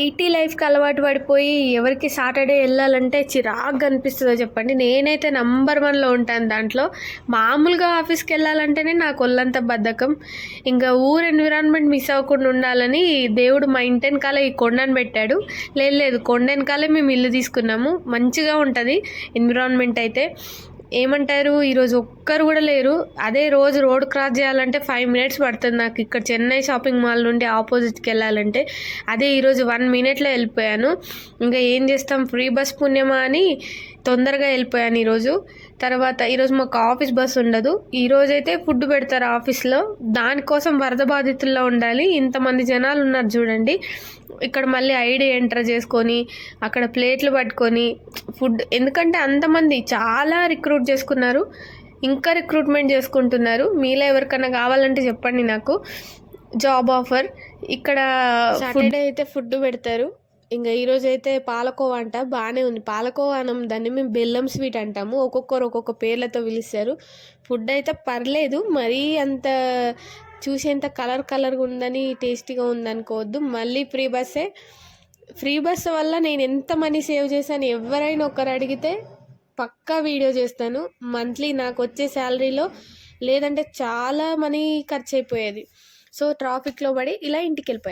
IT లైఫ్కి అలవాటు పడిపోయి ఎవరికి సాటర్డే వెళ్ళాలంటే చిరాగ్గా అనిపిస్తుందో చెప్పండి. నేనైతే నంబర్ 1లో ఉంటాను దాంట్లో. మామూలుగా ఆఫీస్కి వెళ్ళాలంటేనే నాకు ఒళ్ళంతా బద్ధకం. ఇంకా ఊరు ఎన్విరాన్మెంట్ మిస్ అవ్వకుండా ఉండాలని దేవుడు మా ఇంటి వెనకాల ఈ కొండను పెట్టాడు. లేదు కొండ వెనకాలే మేము ఇల్లు తీసుకున్నాము. మంచిగా ఉంటుంది ఎన్విరాన్మెంట్ అయితే. ఏమంటారు, ఈరోజు ఒక్కరు కూడా లేరు. అదే రోజు రోడ్ క్రాస్ చేయాలంటే 5 minutes పడుతుంది నాకు ఇక్కడ చెన్నై షాపింగ్ మాల్ నుండి ఆపోజిట్కి వెళ్ళాలంటే. అదే ఈరోజు 1 minute వెళ్ళిపోయాను. ఇంకా ఏం చేస్తాం, ఫ్రీ బస్ పుణ్యమా అని తొందరగా వెళ్ళిపోయాను ఈరోజు. తర్వాత ఈరోజు మాకు ఆఫీస్ బస్ ఉండదు. ఈరోజైతే ఫుడ్ పెడతారు ఆఫీస్లో, దానికోసం వరద బాధితుల్లో ఉండాలి. ఇంతమంది జనాలు ఉన్నారు చూడండి. ఇక్కడ మళ్ళీ ఐడి ఎంటర్ చేసుకొని అక్కడ ప్లేట్లు పట్టుకొని ఫుడ్, ఎందుకంటే అంతమంది చాలా రిక్రూట్ చేసుకున్నారు, ఇంకా రిక్రూట్మెంట్ చేసుకుంటున్నారు. మీలో ఎవరికైనా కావాలంటే చెప్పండి నాకు, జాబ్ ఆఫర్. ఇక్కడ సాటర్డే అయితే ఫుడ్ పెడతారు. ఇంకా ఈరోజు అయితే పాలకోవా అంట, బాగానే ఉంది పాలకోవా అనం, దాన్ని మేము బెల్లం స్వీట్ అంటాము. ఒక్కొక్కరు ఒక్కొక్క పేర్లతో పిలుస్తారు. ఫుడ్ అయితే పర్లేదు, మరీ అంత చూసేంత కలర్గా ఉందని టేస్టీగా ఉందనుకోవద్దు. మళ్ళీ ఫ్రీ బస్ వల్ల నేను ఎంత మనీ సేవ్ చేశాను ఎవరైనా ఒకరు అడిగితే పక్కా వీడియో చేస్తాను. మంత్లీ నాకు వచ్చే శాలరీలో లేదంటే చాలా మనీ ఖర్చు అయిపోయేది. సో ట్రాఫిక్లో పడి ఇలా ఇంటికి వెళ్ళిపోయాను.